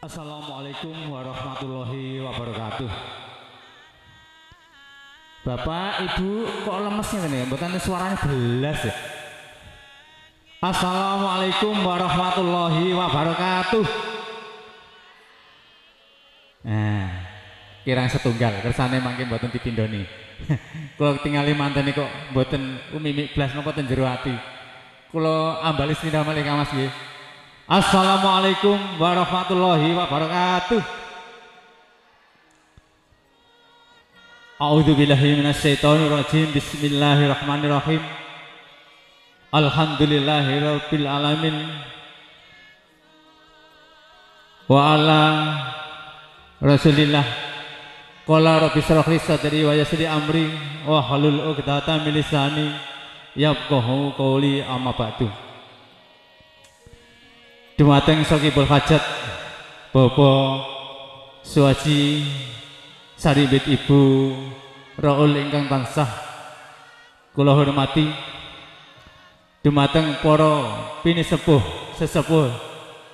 Assalamualaikum warahmatullahi wabarakatuh. Bapak, Ibu, kok lemes ini? Mboten suaranya belas ya. Assalamualaikum warahmatullahi wabarakatuh. Nah, kirang setunggal kersane mangke mboten dipindhoni. Kula tingali manten kok mboten umimi blas napa ten jero ati. Kula ambali sinau malih Mas nggih. Assalamualaikum warahmatullahi wabarakatuh. A'udzubillahi minasyaitonirrajim. Bismillahirrahmanirrahim. Alhamdulillahirabbil alamin. Wa ala Rasulillah. Qala rabbi shrah li sadri wa yassir li amri wa hlul 'uqdatam min lisani yafqahu qawli, amma ba'du. Dumateng Sokibul Hajat Bapak Suwaji Saribit Ibu Raul ingkang tansah kula hormati, dumateng para pinisepuh sesepuh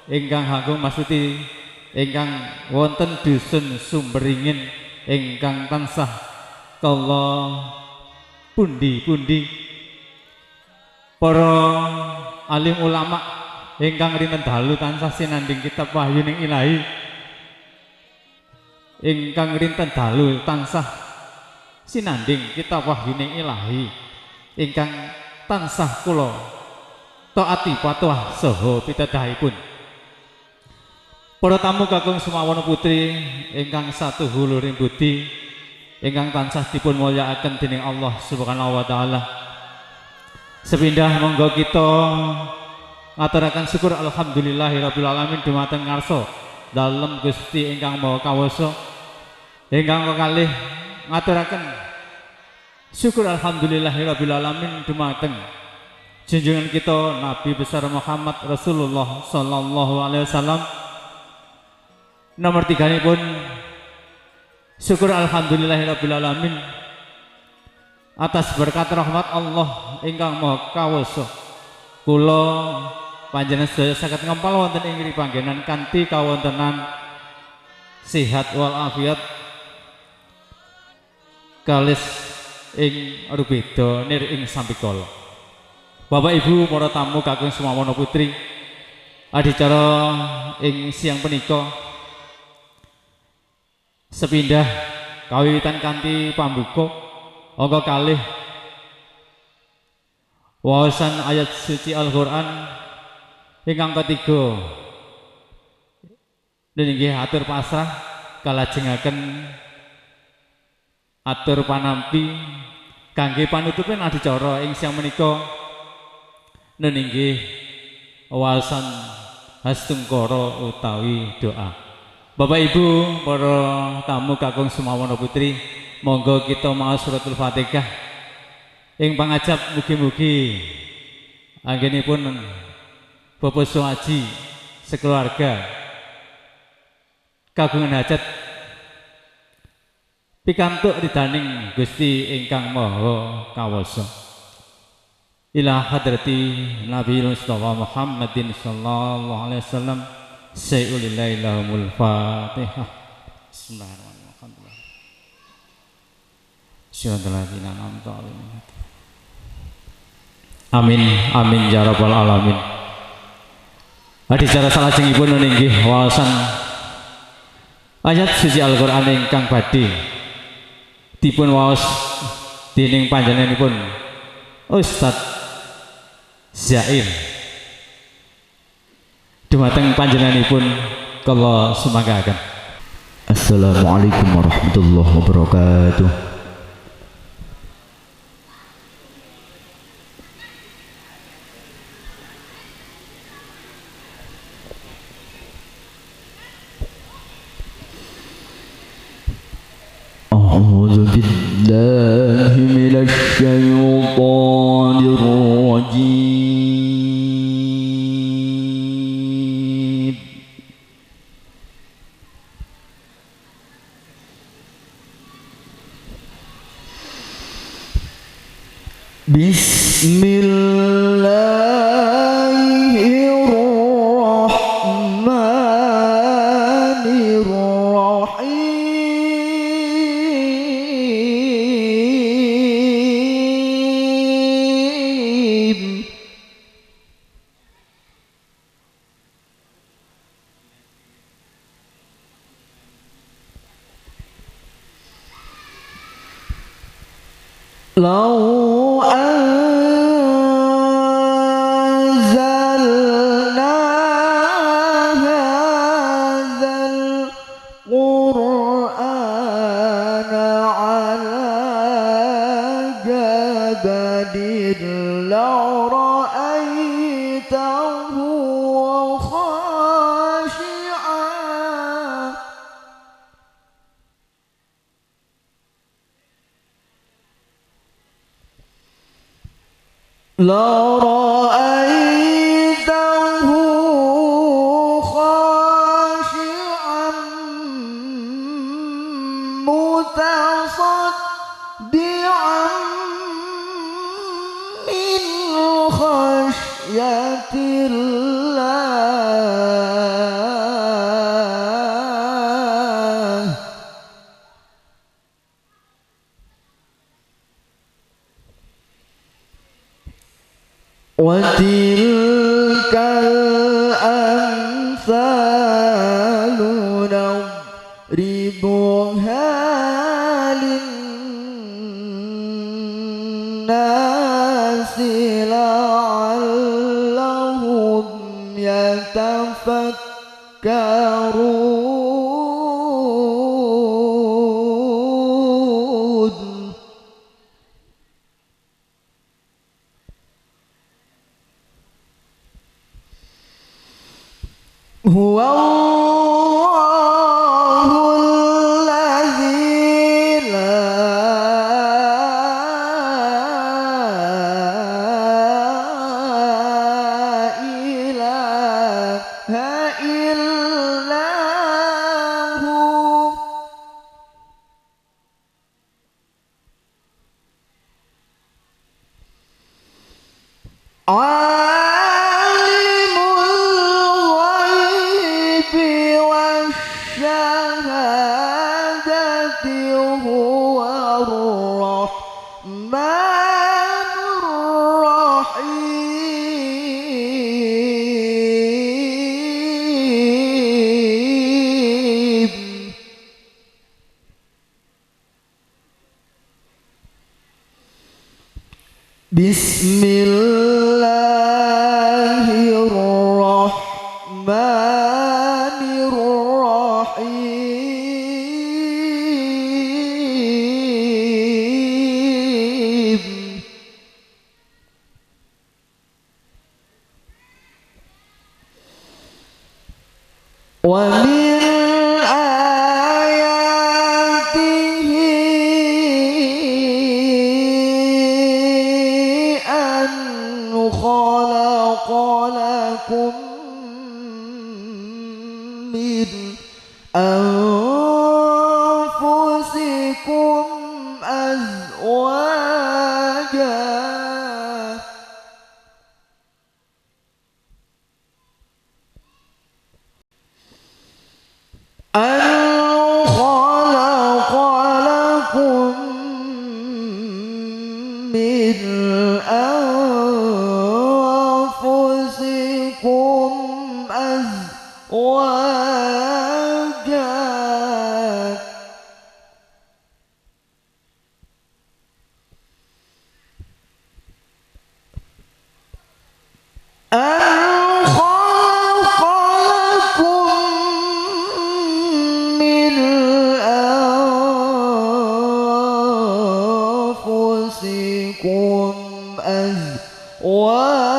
ingkang agung maksudi ingkang wonten dusun Sumberingin ingkang tansah kala pundi-pundi, para alim ulama ingkang rinten dalu tansah sinanding kitab wahyuning ilahi, ingkang rinten dalu tansah sinanding kitab wahyuning ilahi, ingkang tansah kula taati patuah saha pitadhahipun. Para tamu kakung sumawana putri ingkang satuhu luring budi ingkang tansah dipun mulyakaken dening Allah Subhanahu wa taala. Sepindah monggo kita ngaturaken syukur alhamdulillahirabbil alamin dumateng ngarsa dalem Gusti ingkang Maha Kawasa, ingkang kekalih ngaturaken syukur alhamdulillahirabbil alamin dumateng junjungan kita Nabi besar Muhammad Rasulullah sallallahu alaihi wasallam. Nomor 3 pun syukur alhamdulillahirabbil alamin atas berkat rahmat Allah ingkang Maha Kawasa. Kula panjenengan sedaya saged ngempal wonten ing ngriki panggenan kanthi kawontenan sehat wal afiat kalis ing rubeda nir ing sampikala. Bapak Ibu para tamu kakung sumawana putri, adicara ing siang punika sepindah kawiwitan kanthi pambuka angka kalih wawasan ayat suci Al-Quran ingkang ketiga. Nggih atur pasrah kalajengaken atur panampi kangge panutuping adicara ing siang menika nggih wawasan hastungkara utawi doa. Bapak Ibu para tamu kakung sumawana putri, monggo kita maos suratul Fatihah ing pangajap mugi-mugi anggenipun Bapak Suwaji sekeluarga kagungan hajat pikantuk ridhaning Gusti ingkang Maha Kawasa. Ila hadrati Nabi Mustafa Muhammadin sallallahu alaihi wasallam sayyidillahil Fatihah. Bismillahirrahmanirrahim. Syadaladzina namta alamin. Amin amin ya rabbal alamin. Adicara salajengipun nggih wawasan ayat suci Al-Qur'an ingkang badhe dipun waos dening panjenenganipun Ustaz Zair. Dumateng panjenenganipun kula sumanggaken. Assalamualaikum warahmatullahi wabarakatuh. A'udzu billahi minasy syaithanir rajim. Bismillahirrahmanirrahim. لو أنزلنا هذا القرآن على جبل لرأيته خاشعا خاشعا متصدعا من خشية الله وتلك الأمثال نضربها للناس لعلهم يتفكرون هو الله الذي لا إله إلا هو عالم الغيب والشهادة هو الرحمن الرحيم بسم الله الرحمن الرحيم ومن آياته أن خلق لكم من أنفسكم أزواجا أن خلق لكم من أنفسكم أزواجا أن خلق لكم من أنفسكم أزواجا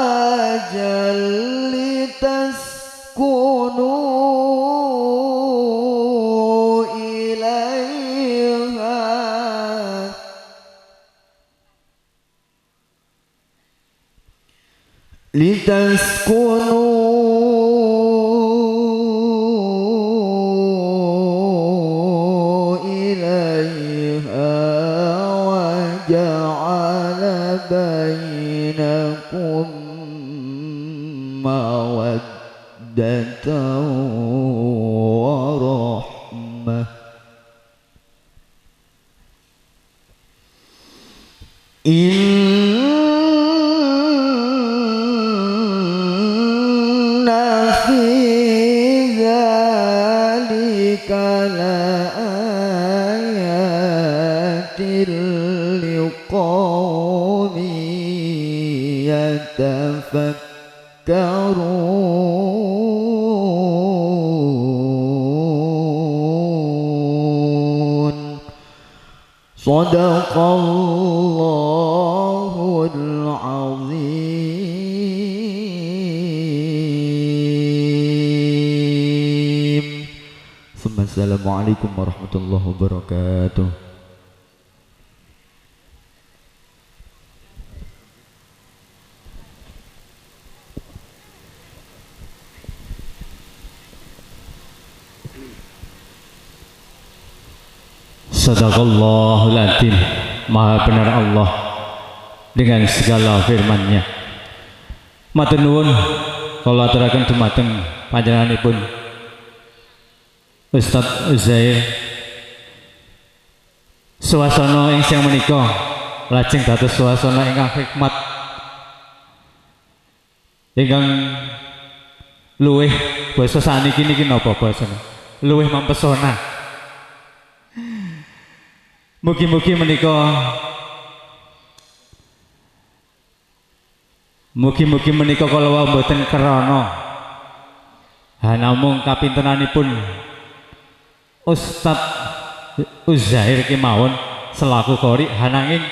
لتسكنوا إليها وجعل بينكم مودة ورحمة إن في ذلك لآيات لقوم Sadaqallahul azim. Assalamualaikum warahmatullahi wabarakatuh. Sadaqallahul Azim. Maha benar Allah dengan segala firman-Nya. Matur nuwun kula aturaken dumateng panjenenganipun Ustaz Uzair. Suasana ing siang menika lajeng dados suasana ingkang hikmat, ingkang luwih basa saniki niki napa basane? Luwih mempesona. Mugi-mugi menika kala mboten krana namung kapintenanipun Ustaz Uzair kemawon selaku qori, hananging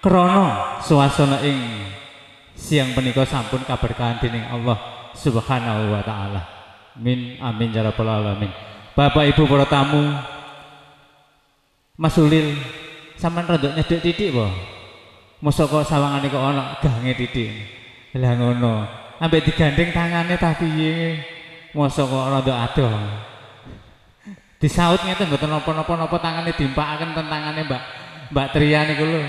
krana suasana ing siang menika sampun kaberkahan dening Allah Subhanahu wa taala. Amin ya rabbal alamin. Bapak Ibu para tamu, Mas Ulil, sampean rada nyedhek titik po. Mosok kok sawangane kok ana gange titik. Lah ngono. Ambek digandeng tangane ta piye? Mosok kok rada adoh. Disaut ngeten mboten napa-napa tangane dimpakaken ten tangane Mbak Tria niku lho.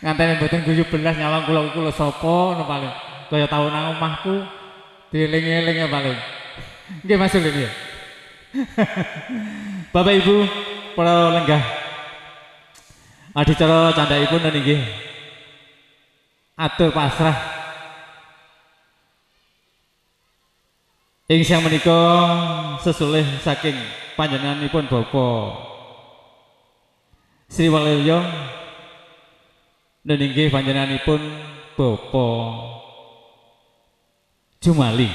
Ngantene mboten guyu belas nyawang kula sapa ngono paling. Kaya tau nang omahku dieling-eling paling. Nggih Mas Ulil ya. Bapak Ibu para lenggah, adicara candhaipun nggih atur pasrah ing siang menika sesulih saking panjenenganipun Bapak Sri Waluyo nggih panjenenganipun Bapak Jumali.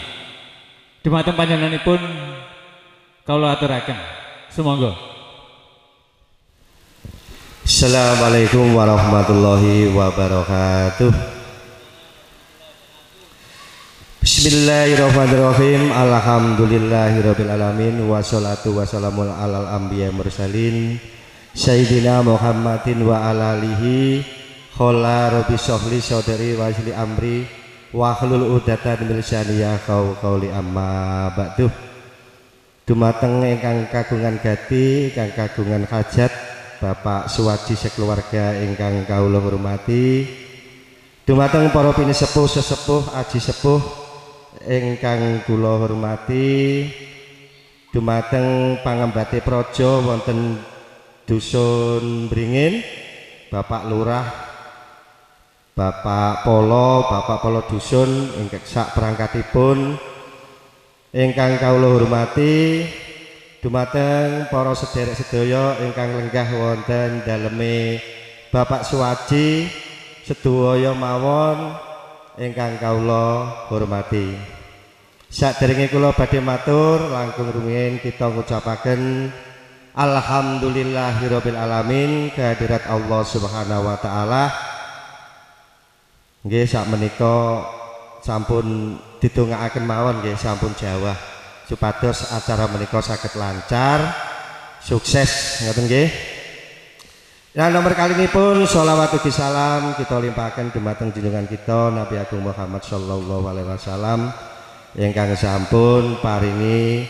Dumateng panjenenganipun kula aturaken sumangga. Assalamualaikum warahmatullahi wabarakatuh. Bismillahirrahmanirrahim. Alhamdulillahirabbil alamin wassalatu wassalamu alal anbiya mursalin sayyidina Muhammadin wa ala alihi khola rabbi sholli sodri wa yassir amri wa hlul 'uqdatam min lisani yafqahu qawli amma ba'du. Dumateng ingkang kagungan gati, ingkang kagungan hajat, Bapak Suwaji sekeluarga ingkang kawula hormati, dumateng para pinisepuh sesepuh aji sepuh ingkang kula hormati, dumateng pangembate praja wonten dusun Bringin, Bapak Lurah, Bapak Polo dusun ingkang sak perangkatipun ingkang kawula hormati, dumateng para sederek sedaya ingkang lenggah wonten daleme Bapak Suwaji sedaya mawon ingkang kawula hormati. Saderenge kula badhe matur langkung rumiyin kita ngucapaken alhamdulillahirabbil alamin kehadirat Allah Subhanahu wa taala. Nggih sakmenika sampun didongaaken mawon nggih sampun jawah supados acara menika saged lancar sukses ngoten nggih. Nah nomor kali ini pun sholawat ugi salam kita limpahkan dumateng junjungan kita Nabi Agung Muhammad sallallahu alaihi wasallam ingkang sampun paringi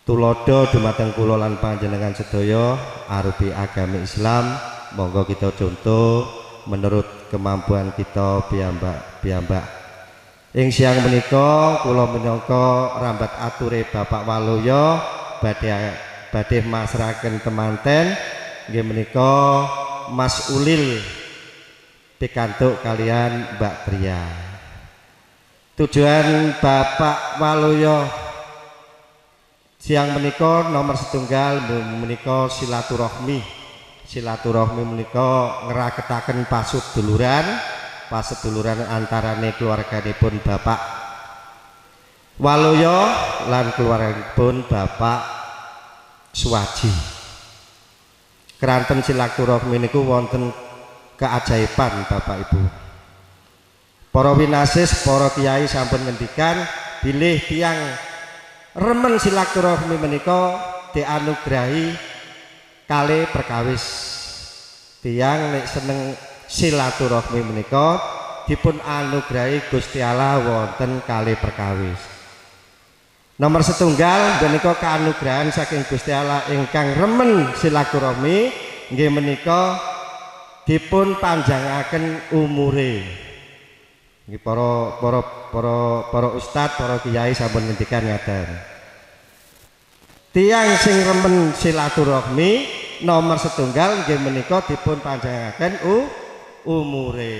tulodo dumateng kula lan panjenengan sedaya arupi agami Islam. Monggo kita contoh menurut kemampuan kita piyambak. Ing siang menika kula minangka rambat ature Bapak Waluyo badhe masrahaken temanten nggih menika Mas Ulil pikantuk kalian Mbak Tria. Tujuan Bapak Waluyo siang menika nomor setunggal menika silaturahmi menika ngeraketaken paseduluran antarane keluarganipun Bapak Waluyo lan keluarganipun Bapak Suwaji. keranten silaturahmi niku wonten keajaiban Bapak Ibu. Para winasis, para kiai sampun ngendikan bilih tiang remen silaturahmi menika dianugrahi kalih perkawis. Tiang nek seneng silaturahmi menika dipun anugrahi Gusti Allah wonten kalih perkawis. Nomor setunggal menika kaanugrahan saking Gusti Allah ingkang remen silaturahmi nggih menika dipun panjangaken umure. Nggih para ustad, para kiai sampun ngendikan ngaten. Tiang sing remen silaturahmi nomor setunggal nggih menika dipun panjangaken umure.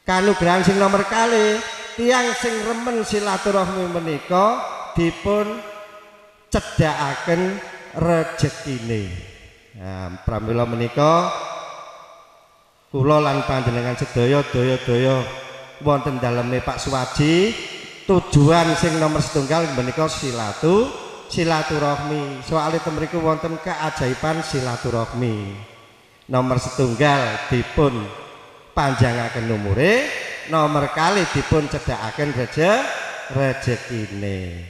Kanugrahan sing nomor kalih tiang sing remen silaturahmi menika dipun cedhakaken rejekine. Nah, pramila menika kula lan panjenengan sedaya daya-daya wonten daleme Pak Suwaji, tujuan sing nomor setunggal menika silaturahmi. Soale temriku wonten keajaiban silaturahmi. Nomor setunggal dipun panjangaken umure, nomor kali dipun cedhakaken rejekine.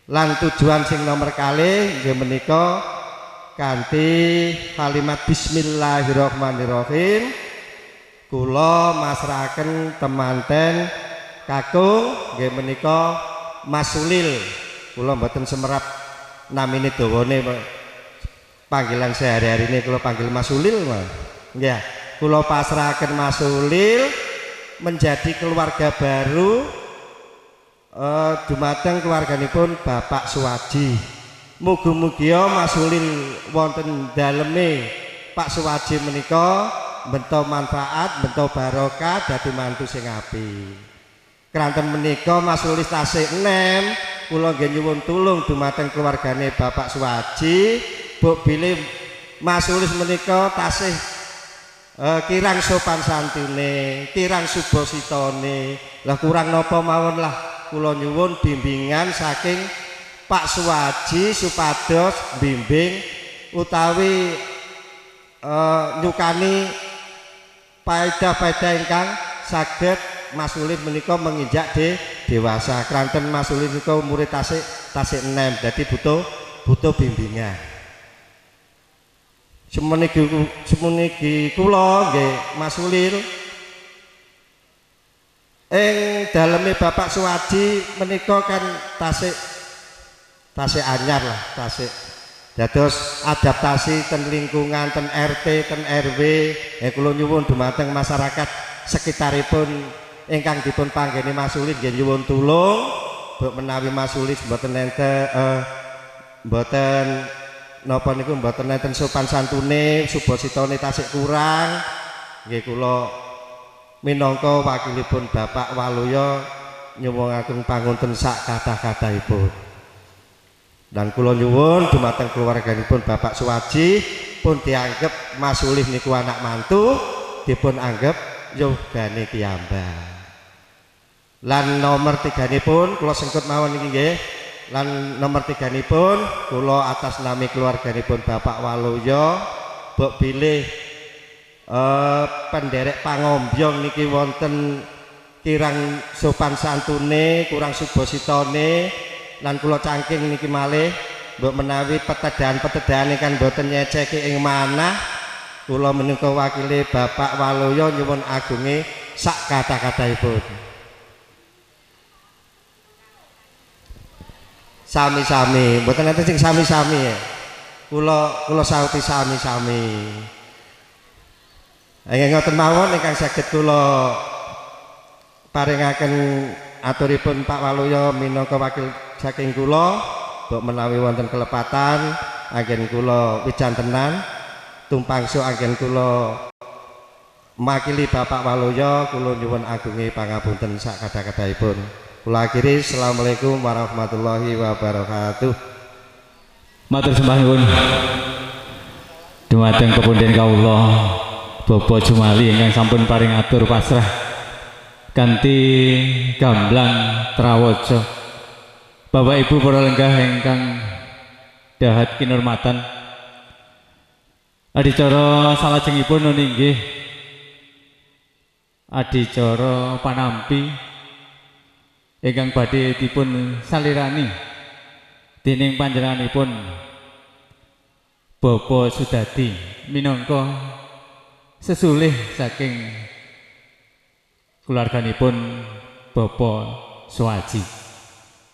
Lan tujuan sing nomor kali nggih menika kanthi kalimat bismillahirrahmanirrahim kula masrahaken temanten kakung nggih menika Mas Sulil. Kula mboten semerap namine dawane panggilan sehari-hari ini kula panggil Mas Sulil nggih. Kula pasrahaken Mas Sulil menjadi keluarga baru dumateng keluarganipun Bapak Suwaji. Mugi-mugi Mas Sulil wonten daleme Pak Suwaji menika bento manfaat, bento barokah dadi mantu sing apik. Keranten menika Mas Sulil tasih enem, kula nggih nyuwun tulung dumateng keluargane Bapak Suwaji, mbok bilih Mas Sulil menika tasih kirang sopan santune, kirang subositone. Lah kurang napa mawon lah kula nyuwun bimbingan saking Pak Suwaji supados bimbing utawi nyukani paedah-paedah ingkang saged Mas Sulil menika menginjak dewasa. Keranten Mas Sulil menika umure tasih enem, dadi butuh bimbingan. Semeniki kula nggih Mas Sulil ing daleme Bapak Suwaji menika kan tasih anyar lah, tasih dados adaptasi ten lingkungan, ten RT, ten RW. Kula nyuwun dumateng masyarakat sekitaripun ingkang dipun panggeni Mas Sulil nggih nyuwun tulung mbok menawi Mas Sulil mboten napa niku mboten nenten sopan santune, subositone tasih kurang, nggih kula minangka wakilipun Bapak Waluya nyuwungaken pangunten sak kathah-kathahipun. Dan kula nyuwun dumateng keluarganipun Bapak Suwaji pun dianggep Mas Sulih niku anak mantu, dipun anggap yogane piyambak. Lan nomor 3-nipun kula sengkut mawon niki nggih. Lan nomor 3-nipun kula atas nami keluarganipun Bapak Waluya mbok bilih penderek pangombyong niki wonten kirang sopan santune, kurang subositone, lan kula cangking niki malih mbok menawi petedahan ingkang boten nyeceki ing manah, kula menika wakile Bapak Waluya nyuwun agunge sak kata-katahipun. Sami-sami, mboten enten sing sami-sami ya. Kula sauti sami-sami. Ngoten mawon ingkang saged kula paringaken aturipun Pak Waluya minangka wakil saking kula, mbok menawi wonten kelepatan anggen kula wijantenan tumpangsu anggen kula makili Bapak Waluya, kula nyuwun agunge pangapunten sak kathah-kathahipun. Kula akhiri, assalamualaikum warahmatullahi wabarakatuh. Matur sembah nyuwun dumateng pepunden kawula Bapak Jumali ingkang sampun paring atur pasrah kanthi gamblang trawaja. Bapak Ibu para lenggah ingkang dahat kinurmatan, Adicara salajengipun inggih adicara panampi ingkang badhe dipun salirani dening panjenenganipun Bapak Sudadi minangka sesulih saking keluarganipun Bapak Suwaji.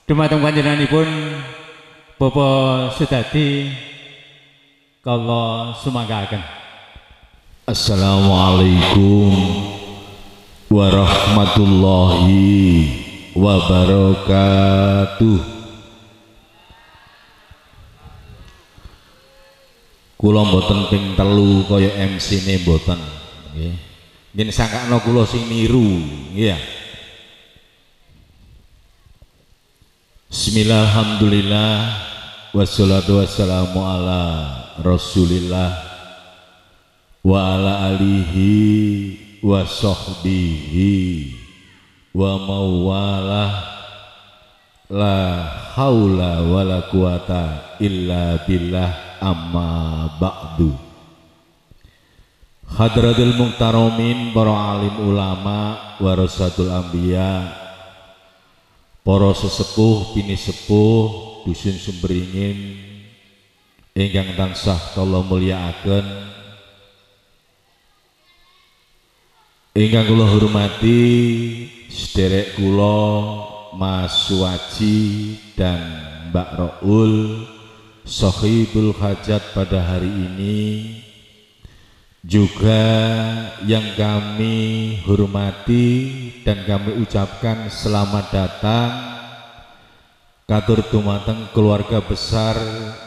Dumateng panjenenganipun Bapak Sudadi kala sumanggaken. Assalamualaikum warahmatullahi wabarakatuh. Kula mboten ping telu kaya MC-ne mboten nggih. Nggih sangkakno kula sing niru nggih ya. Bismillah, alhamdulillah, wassalatu wassalamu ala Rasulillah wa ala alihi wa sahbihi wa mawalah, la haula wa la quwata illa billah, amma ba'du. Hadratul muhtaramin, para alim ulama, warasatul anbiya, para sesepuh bini sepuh dusun Sumberingin ingkang tansah kula mulyakaken, ingkang kula hormati sederek kula Mas Suwaji dan Mbak Raul sahibul hajat pada hari ini, juga yang kami hormati dan kami ucapkan selamat datang katur dumateng keluarga besar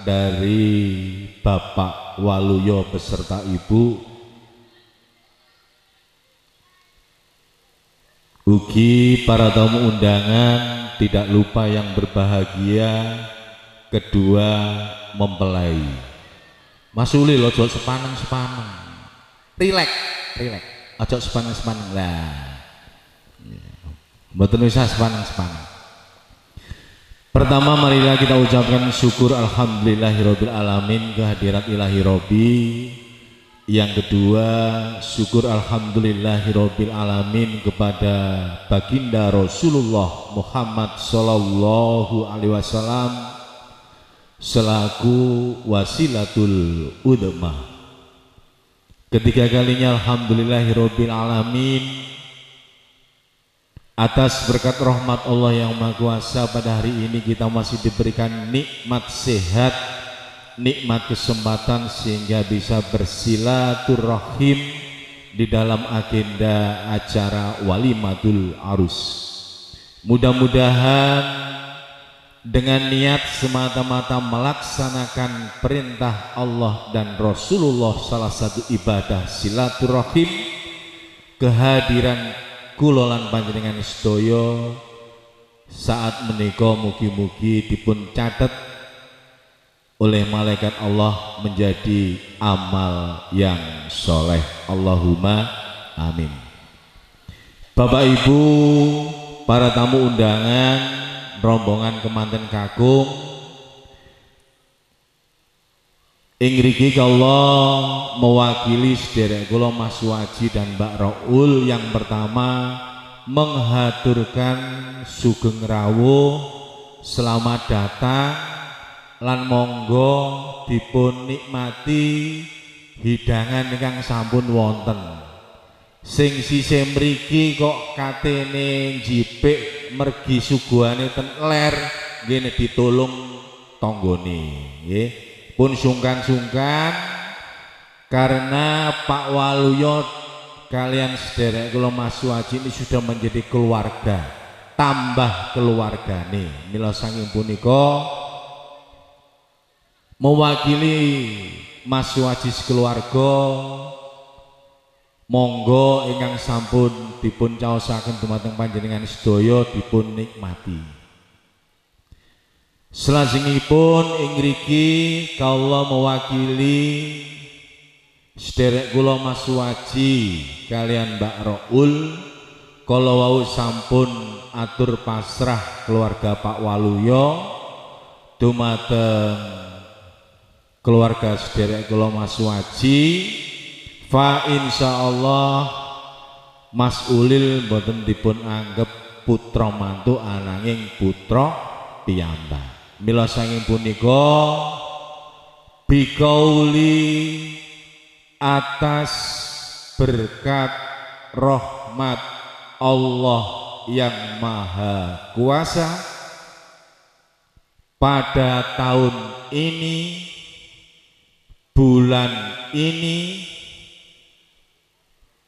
dari Bapak Waluyo beserta Ibu, ugi para tamu undangan, tidak lupa yang berbahagia kedua mempelai. Mas Uli lo jual sepaneng, rilek, ojo sepaneng lah, mboten usah sepaneng. Pertama marilah kita ucapkan syukur alhamdulillahirabbil alamin kehadirat ilahi Robbi. Yang kedua, syukur alhamdulillahirabbil alamin kepada baginda Rasulullah Muhammad sallallahu alaihi wasallam selaku wasilatul udmah. Ketiga kalinya alhamdulillahirabbil alamin atas berkat rahmat Allah yang Maha Kuasa, pada hari ini kita masih diberikan nikmat sehat, nikmat kesempatan sehingga bisa bersilaturahim di dalam agenda acara walimatul arus. Mudah-mudahan dengan niat semata-mata melaksanakan perintah Allah dan Rasulullah, salah satu ibadah silaturahim, kehadiran kula lan panjenengan sedaya saat menika mugi-mugi dipun catet oleh malaikat Allah menjadi amal yang soleh. Allahumma amin. Bapak Ibu, para tamu undangan, rombongan kemanten kakung, ingriki Allah mewakili sederek kula Mas Suwaji dan Mbak Raul yang pertama menghaturkan sugeng rawuh selamat datang lan monggo dipun nikmati hidangan ingkang sampun wonten. Sing sisih mriki kok katene njipik mergi suguhane ten ler, nggih ditulung tanggane nggih. Pun sungkan-sungkan karena Pak Waluyo kalian sederek kula Mas Suwaji ini sudah menjadi keluarga, tambah keluarga nih. Mila saking punika mewakili Mas Suwaji sekeluarga, monggo ingkang sampun dipun caosaken dumateng panjenengan sedaya dipun nikmati. Selajengipun ing ngriki kawula mewakili sederek kula Mas Suwaji kalian Mbak Raul, kala wau sampun atur pasrah keluarga Pak Waluyo dumateng keluarga sederek kula Mas Waji, fa insyaallah Mas Ulil mboten dipun anggap putra mantu ananging putra piyambak. Mila saking punika bikauli atas berkat rahmat Allah yang Maha Kuasa pada tahun ini, bulan ini,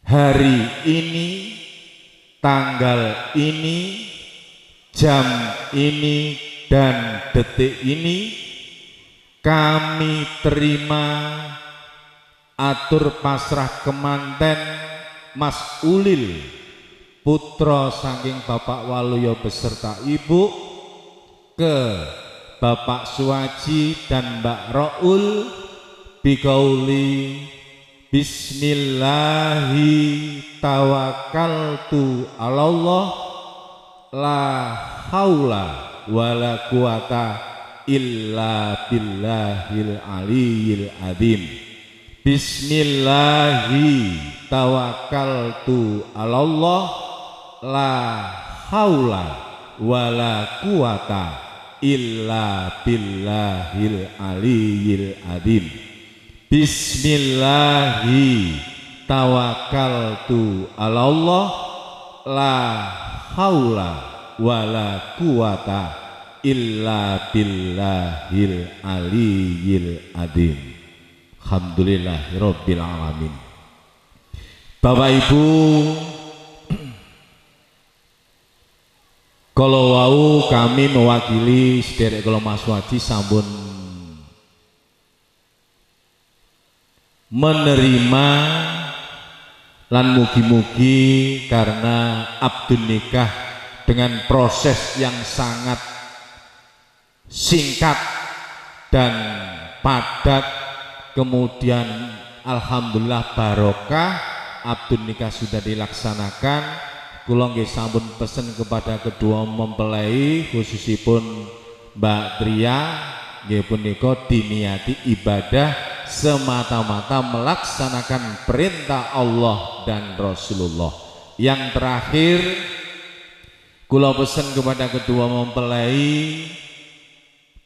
hari ini, tanggal ini, jam ini, dan detik ini kami terima atur pasrah kemanten Mas Ulil putra saking Bapak Waluyo beserta Ibu ke Bapak Suwaji dan Mbak Raul bikauli bismillahi tawakkaltu alallah la haula wala quwata illa billahil aliyil adzim. Bismillahi tawakkaltu alallah la haula wala quwata illa billahil aliyil adzim. Bismillahi tawakkaltu alallah la haula wala quwata illa billahil aliyil adzim. Alhamdulillahirabbil alamin. Bapak Ibu, kalau wau kami mewakili sederek kula Mas Waji sampun menerima lan mugi-mugi karena abdun nikah dengan proses yang sangat singkat dan padat, kemudian alhamdulillah barokah abdun nikah sudah dilaksanakan. Kula nggih sampun pesen kepada kedua mempelai khususipun Mbak Tria nggih punika diniati ibadah semata-mata melaksanakan perintah Allah dan Rasulullah. Yang terakhir kula pesen kepada kedua mempelai,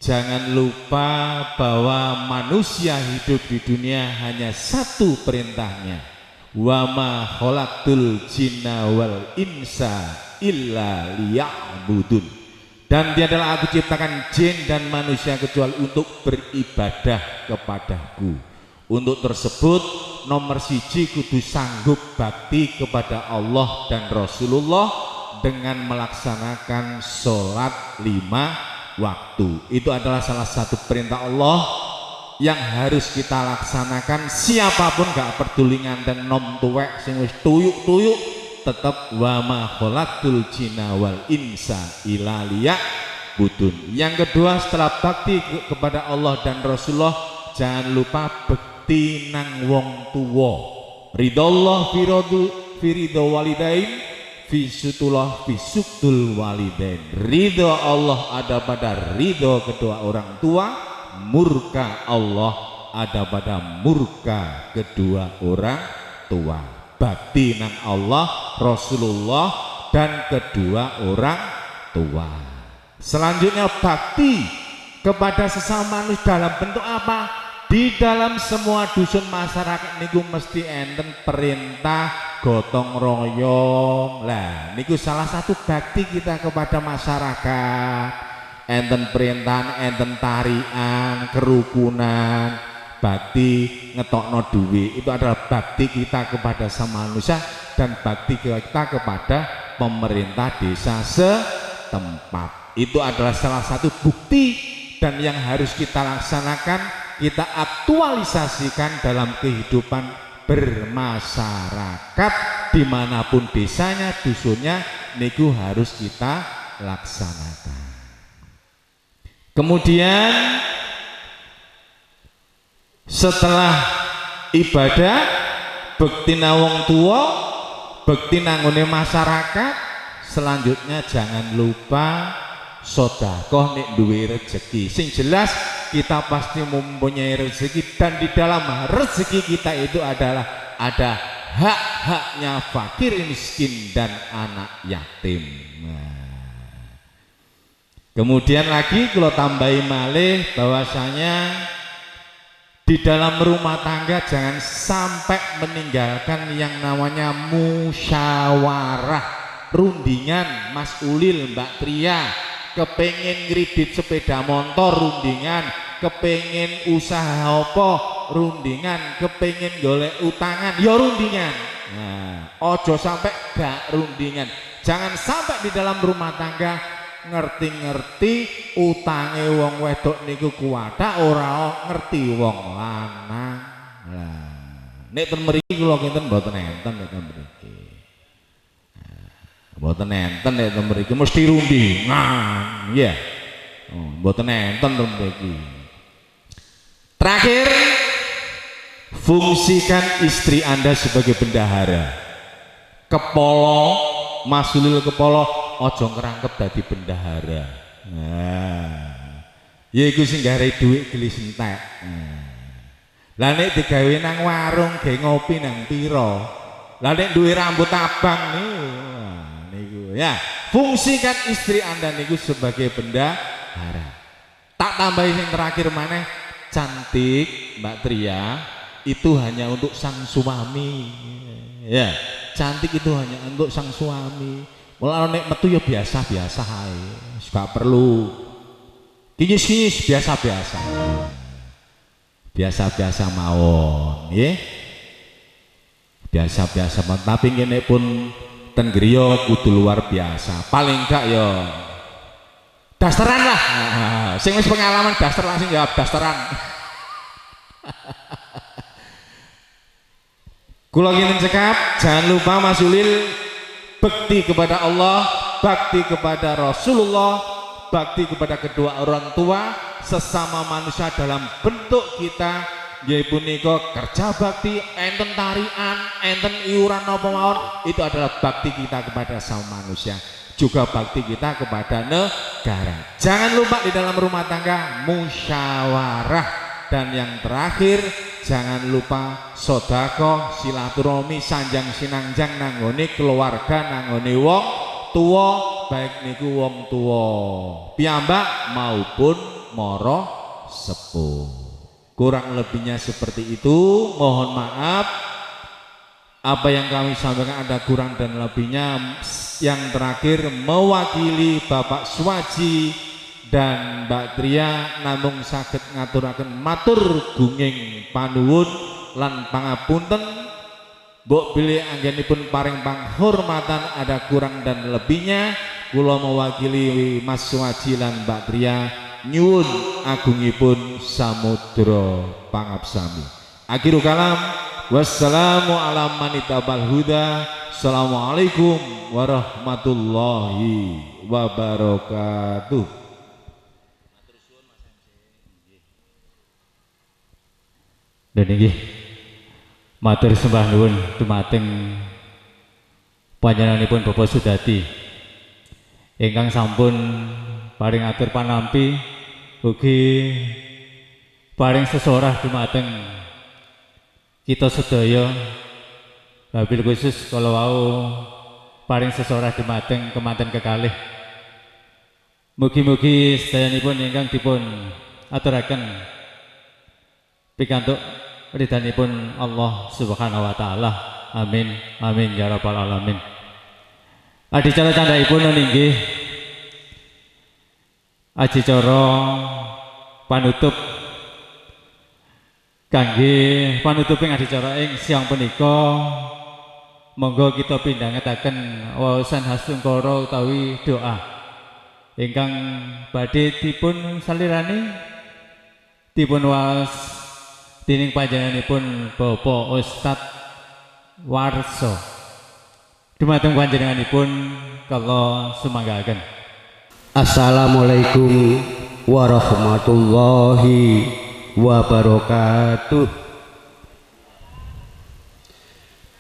jangan lupa bahwa manusia hidup di dunia hanya satu perintahnya, wa ma khalaqtul jinna wal insa illa liya'budun, dan tiadalah aku ciptakan jin dan manusia kecuali untuk beribadah kepadaku. Untuk tersebut nomor siji kudu sanggup bakti kepada Allah dan Rasulullah dengan melaksanakan sholat 5 waktu. Itu adalah salah satu perintah Allah yang harus kita laksanakan. Siapapun gak peduli nganten nom tuwek sing wis tuyuk-tuyuk, tetap wa ma khalaqtul jinna wal insa illa liya'budun. Yang kedua, setelah bakti kepada Allah dan Rasulullah, jangan lupa bekti nang wong tuwa. Ridallah fi ridho walidain, fisutullah fisuktul walidain. Ridho Allah ada pada ridho kedua orang tua, murka Allah ada pada murka kedua orang tua. Bakti nang Allah, Rasulullah, dan kedua orang tua. Selanjutnya bakti kepada sesama manusia dalam bentuk apa? Di dalam semua dusun masyarakat niku mesti enten perintah gotong royong. Lah niku salah satu bakti kita kepada masyarakat. Enten perintahan, enten tarian, kerukunan, bakti ngetokno duwe. Itu adalah bakti kita kepada sama manusia dan bakti kita kepada pemerintah desa setempat. Itu adalah salah satu bukti dan yang harus kita laksanakan, kita aktualisasikan dalam kehidupan bermasyarakat dimanapun desanya, dusunnya, niku harus kita laksanakan. Kemudian setelah ibadah bekti nang wong tua, bekti nanggone masyarakat, selanjutnya jangan lupa sedekah nek duwe rezeki. Sing jelas kita pasti mempunyai rezeki, dan di dalam rezeki kita itu adalah ada hak-haknya fakir miskin dan anak yatim. Nah, kemudian lagi kalau tambahi malih bahwasanya di dalam rumah tangga jangan sampai meninggalkan yang namanya musyawarah, rundingan. Mas Ulil, Mbak Tria kepengen ngridit sepeda motor, rundingan. Kepengen usaha apa, rundingan. Kepengen golek utangan, ya rundingan. Nah, ojo sampai gak rundingan. Jangan sampai di dalam rumah tangga ngerti-ngerti utange wong wedok niku kuwathak, ora ngerti wong lanang. Lah nek ten mriki kula kinten mboten enten nek ten mriki. Mboten enten nek ten mriki mesti rundingan, ya. Oh, mboten enten ten mriki. Terakhir, fungsikan istri Anda sebagai bendahara. Kepolo, Mas Ulil kepolo, ojo ngerangkep dadi bendahara. Nah, ya iku sing gare dhuwit gelis entek. Lah nek digawe nang warung ge ngopi nang pira? Lah nek duwe rambut abang niku ya, fungsikan istri Anda niku sebagai bendahara. Tak tambahin yang terakhir maneh, cantik Mbak Tria itu hanya untuk sang suami. Ya, cantik itu hanya untuk sang suami. Mulai nek metu ya biasa-biasa ae. Gak perlu kinyis-kinyis, biasa-biasa. Biasa-biasa mawon, nggih. Biasa-biasa mawon, tapi ngene pun ten griya kudu luar biasa. Paling gak ya dasteran lah. Sing wis pengalaman daster langsung jawab dasteran. Kula ingin cekap, jangan lupa Mas Ulil, bakti kepada Allah, bakti kepada Rasulullah, bakti kepada kedua orang tua, sesama manusia dalam bentuk kita, yaitu niko kerja bakti, enten tarian, enten iuran apa mawon, itu adalah bakti kita kepada sama manusia, juga bakti kita kepada negara. Jangan lupa di dalam rumah tangga musyawarah. Dan yang terakhir, jangan lupa sodako, silaturahmi, sanjang sinangjang nanggone keluarga, nanggone wong tua, baik niku wong tua piyambak maupun moro sepuh. Kurang lebihnya seperti itu. Mohon maaf apa yang kami sampaikan ada kurang dan lebihnya. Yang terakhir, mewakili Bapak Swaji dan Mbak Tria namung saged ngaturaken matur gunging panuwun lan pangapunten. Mbok bilih anggenipun paring panghormatan ada kurang dan lebihnya. Kula mewakili Mas Swaji lan Mbak Tria nyuwun agungipun samudra pangabsami. Akhirul kalam, wassalamu ala manitabal huda. Assalamualaikum warahmatullahi wabarakatuh. Dan ini matur sembah nuwun dumateng panjenenganipun Bapak Sudati ingkang sampun paring atur panampi, ugi paring sesorah dumateng kita sedaya, wabil khusus kalau wau paring sesorah dumateng kemanten kekalih. Mugi-mugi sedayanipun ingkang dipun aturaken pikantuk ridhanipun Allah Subhanahu wa taala. Amin amin ya rabbal alamin. Adicara candhaipun inggih adicara panutup kangge panutuping adicara ing siang punika. Monggo kita pindhangetaken wawasan hasungkara utawi doa ingkang badhe dipun salirani dipun waos dening panjenenganipun Bapak Ustadz Warso. Dumateng panjenenganipun kula sumanggaken. Assalamualaikum warahmatullahi wabarakatuh.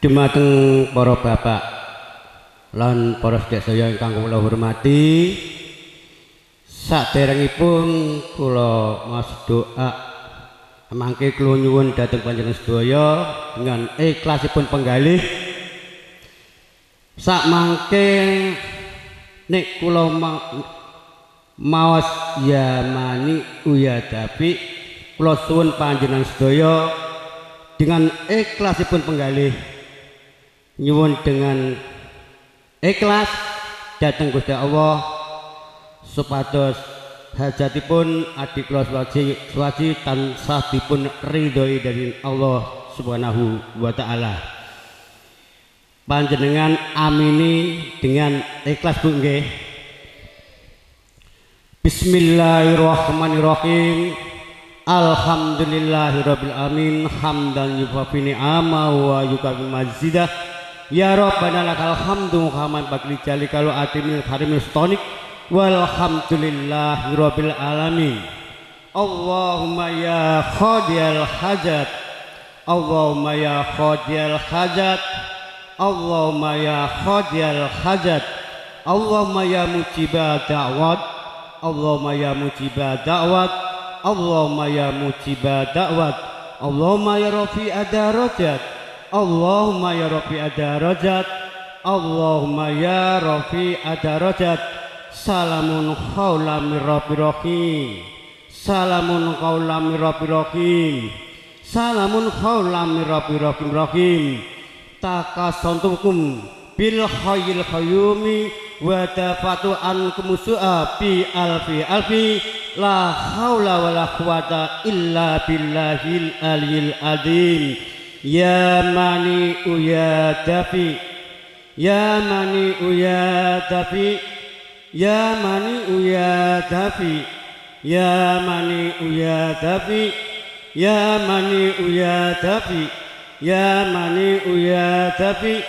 Dumateng para bapak lan para sedherek ingkang kula hormati, Saderengipun kula mas doa mangke kula nyuwun dhateng panjenengan sedaya dengan ikhlasipun penggalih sak mangke nek kula maos ya mani uya tapi kula suwun panjenengan sedaya dengan ikhlasipun penggalih nyuwun dengan ikhlas dhateng Gusti Allah supados hajatipun adik kula suwaji tansah dipun ridhoi dari Allah Subhanahu wa taala. Panjenengan amini dengan ikhlas Bu nggih. Bismillahirrahmanirrahim. Alhamdulillahirabbil alamin hamdan yuwafi ni'amahu wa yukafi mazidah. Ya Rabbana lakal hamdu hamdan bakli jalikalu atimil karimil stonik. Walhamdulillahi rabbil alamin. Allahumma ya khadiyal hajat, Allahumma ya khadiyal hajat, Allahumma ya khadiyal hajat, Allahumma ya mujibah da'wat, Allahumma ya mujibah da'wat, Allahumma ya mujibah da'wat, Allahumma ya rafi'a darajat, Allahumma ya rafi'a darajat, Allahumma ya rafi'a darajat. Salamun qaulam mir rabbir rahim. Salamun qaulam mir rabbir rahim. Salamun qaulam mir rabbir rahim. Takasantukum bil hayyil qayyumi wa tafatu ankum su'a bi alfi la haula wala quwata illa billahil aliyil azim. Ya mani uya dafi, ya mani uya dafi, ya mani uya dafi, ya mani uya dafi, ya mani uya dafi, ya mani uya dafi,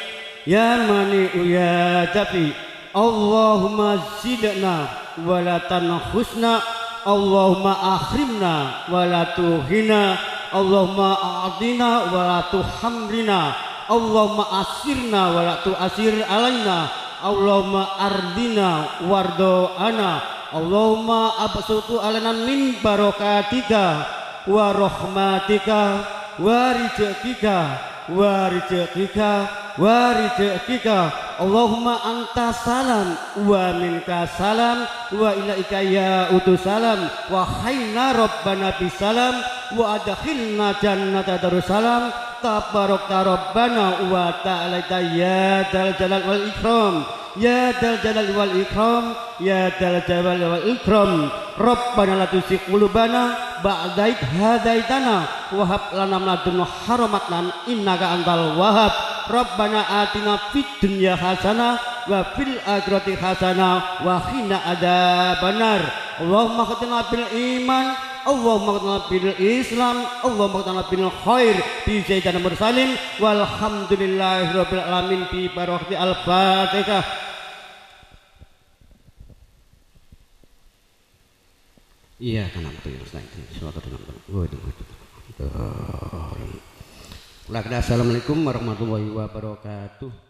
ya mani uya dafi. Allahumma zidna wa la tanhusna, Allahumma akhrimna wa la tuhina, Allahumma a'dina wa la tuhamrina, Allahumma asirna wa la tu'asir alaina, Allahumma ardina wardo ana, Allahumma absutu alana min barokatika wa rahmatika wa rizqika wa rizqika wa rizqika. Allahumma anta salam wa minka salam wa ilaika ya utusalam wa hayna rabbana bisalam wa adkhilna jannata darussalam tabarakta rabbana wa ta'ala ya dal jalal wal ikram, ya dal jalal wal ikram, ya dal jalal wal ikram. Rabbana la tuzigh qulubana ba'da idh hadaitana wa hab lana min ladunka rahmatan innaka antal wahhab. Rabbana atina fid dunya hasanah wa fil akhirati hasanah wa qina adzabannar. Allahumma khatina bil iman, Allahumma khatina bil Islam, Allahumma khatina bil khair bi sayyidina mursalin walhamdulillahi rabbil alamin bi barakati al-Fatihah. Iya kan betul suatu dengan Assalamualaikum warahmatullahi wabarakatuh.